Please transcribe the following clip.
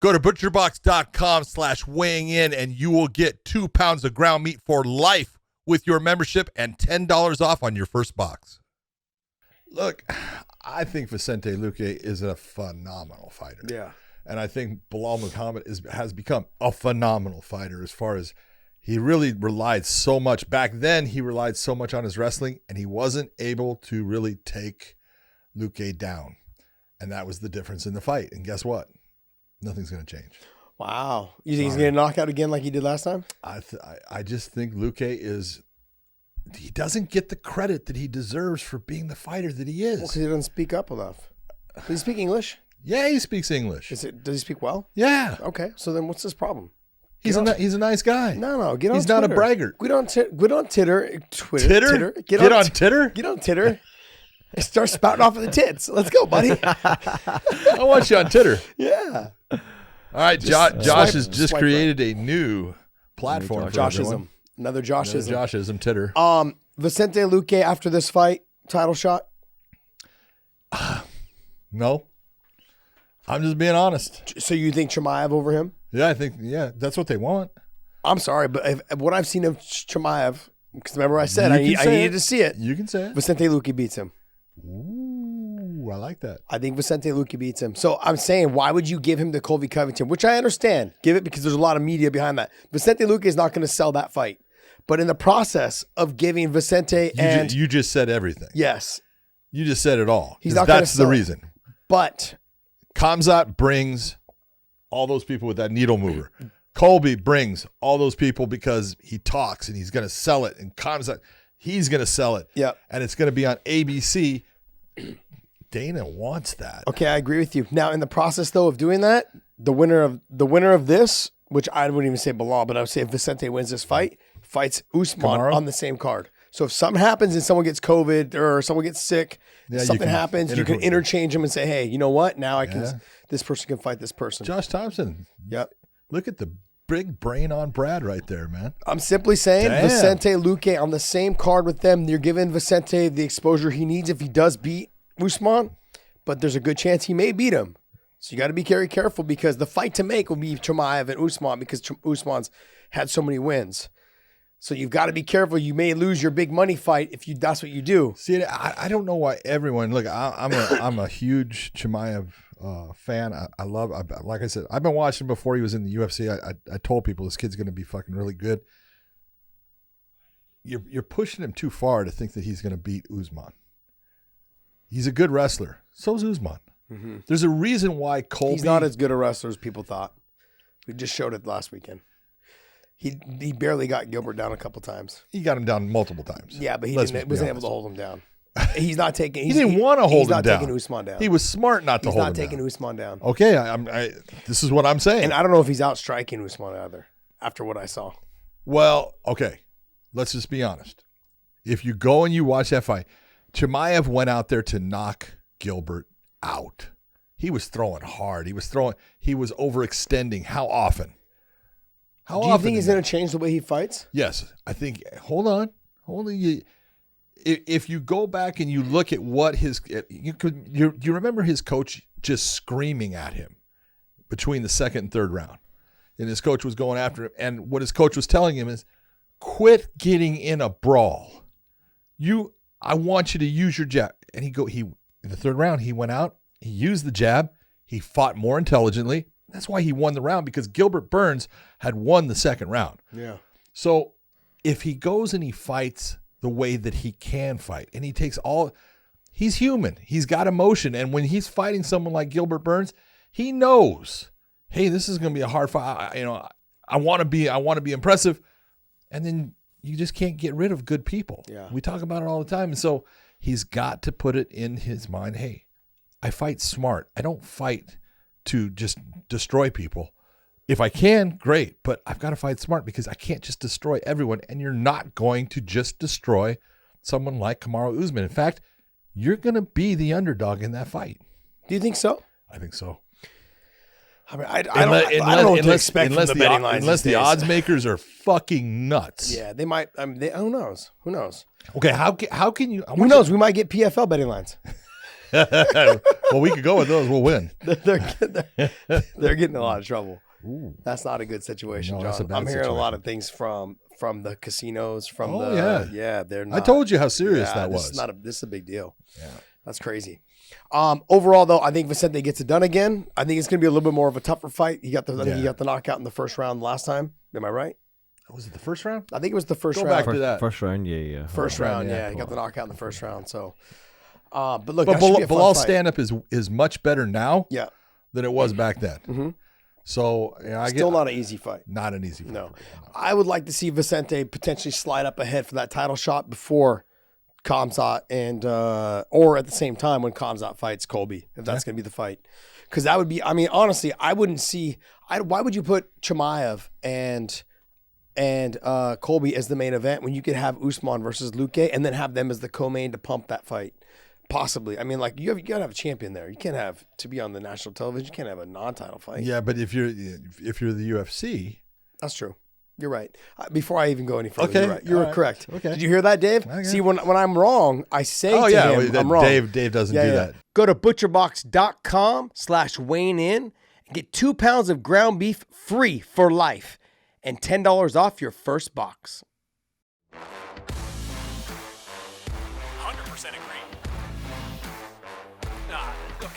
Go to butcherbox.com/weighing in and you will get 2 pounds of ground meat for life with your membership and $10 off on your first box. Look, I think Vicente Luque is a phenomenal fighter. Yeah. And I think Bilal Muhammad has become a phenomenal fighter as far as he really relied so much. Back then, he relied so much on his wrestling, and he wasn't able to really take Luque down. And that was the difference in the fight. And guess what? Nothing's going to change. Wow. You think he's going to knock out again like he did last time? I just think Luque he doesn't get the credit that he deserves for being the fighter that he is. Well, because he doesn't speak up enough. Does he speak English? Yeah, he speaks English. Does he speak well? Yeah. Okay, so then what's his problem? He's a nice guy. No, get on He's Twitter. not a braggart. Get on Twitter. Titter? Get on Titter. Get on Titter. Start spouting off of the tits. Let's go, buddy. I want you on Titter. Yeah. All right, Josh has just created a new platform for Joshism. everyone. Another Joshism. Joshism, Titter. Vicente Luque after this fight, title shot? No. I'm just being honest. So you think Chimaev over him? Yeah, that's what they want. I'm sorry, but what I've seen of Chimaev, because remember I said I needed to see it. You can say it. Vicente Luque beats him. Ooh, I like that. I think Vicente Luque beats him. So I'm saying, why would you give him to Colby Covington? Which I understand. Give it because there's a lot of media behind that. Vicente Luque is not going to sell that fight. But in the process of giving Vicente you just said everything. Yes. You just said it all. He's not going to sell the reason. But Khamzat brings all those people with that needle mover. Colby brings all those people because he talks and he's going to sell it. And Khamzat, he's going to sell it. Yep. And it's going to be on ABC. Dana wants that. Okay, I agree with you. Now, in the process, though, of doing that, the winner of this, which I wouldn't even say Bilal, but I would say if Vicente wins this fight, fights Usman on the same card. So if something happens and someone gets COVID or someone gets sick, something happens, you can interchange them and say, hey, you know what? Now this person can fight this person. Josh Thompson. Yep. Look at the big brain on Brad right there, man. I'm simply saying Vicente Luque on the same card with them. You're giving Vicente the exposure he needs if he does beat Usman, but there's a good chance he may beat him. So you got to be very careful because the fight to make will be Chimaev and Usman because Usman's had so many wins. So you've got to be careful. You may lose your big money fight if that's what you do. See, I don't know why everyone look. I'm a huge Chimaev fan. I love. Like I said, I've been watching before he was in the UFC. I told people this kid's going to be fucking really good. You're pushing him too far to think that he's going to beat Usman. He's a good wrestler. So's Usman. Mm-hmm. There's a reason why Colby. He's not as good a wrestler as people thought. We just showed it last weekend. He barely got Gilbert down a couple times. He got him down multiple times. Yeah, but he wasn't able to hold him down. He's not taking. He didn't want to hold him down. He's not taking Usman down. He was smart not to hold him down. He's not taking Usman down. Okay, this is what I'm saying. And I don't know if he's out striking Usman either. After what I saw. Well, okay, let's just be honest. If you go and you watch that fight, Chimaev went out there to knock Gilbert out. He was throwing hard. He was overextending. How often? Do you think he's going to change the way he fights? Yes. I think, hold on. If you go back and you look at what you remember his coach just screaming at him between the second and third round. And his coach was going after him. And what his coach was telling him is, quit getting in a brawl. I want you to use your jab. And in the third round, he went out, he used the jab, he fought more intelligently. That's why he won the round, because Gilbert Burns had won the second round. Yeah. So if he goes and he fights the way that he can fight, and he's human. He's got emotion. And when he's fighting someone like Gilbert Burns, he knows, hey, this is going to be a hard fight. I want to be impressive. And then you just can't get rid of good people. Yeah. We talk about it all the time. And so he's got to put it in his mind, hey, I fight smart. I don't fight to just destroy people. If I can, great, but I've got to fight smart because I can't just destroy everyone, and you're not going to just destroy someone like Kamaru Usman. In fact, you're going to be the underdog in that fight. Do you think so? I think so. I mean, I don't know what to expect from the betting lines unless the odds makers are fucking nuts. Yeah, they might. Who knows? Okay, how can you? Who knows? We might get PFL betting lines. Well, we could go with those. We'll win. they're getting in a lot of trouble. Ooh. That's not a good situation, No, John. that's a bad I'm hearing a lot situation. of things from the casinos, from they're not. I told you how serious that was. This is a big deal. Yeah. That's crazy. Overall, though, I think Vicente gets it done again. I think it's going to be a little bit more of a tougher fight. He got the knockout in the first round last time. Am I right? Was it the first round? I think it was the first Go round. back to that. First round, yeah. First round, yeah. He got the knockout in the first round. So, but look, But that should be a fun Bilal's fight. stand-up is much better now Yeah. than it was back then. Mm-hmm. So Still not an easy fight. Not an easy fight. No. I would like to see Vicente potentially slide up ahead for that title shot before Khamzat and or at the same time when Khamzat fights Colby, if that's going to be the fight. Because that would be, I mean, honestly, I wouldn't see, why would you put Chimaev and Colby as the main event when you could have Usman versus Luque and then have them as the co-main to pump that fight? Possibly. I mean, like you got to have a champion there. You can't have to be on the national television. You can't have a non-title fight. Yeah, but if you're the UFC, That's true. You're right. Before I even go any further, you're right. You're All correct. right. Okay. Did you hear that, Dave? Okay. See, when I'm wrong, I say to him, I'm wrong. Dave doesn't do that. Go to butcherbox.com/weighing-in and get 2 pounds of ground beef free for life and $10 off your first box. 100% agree. Look,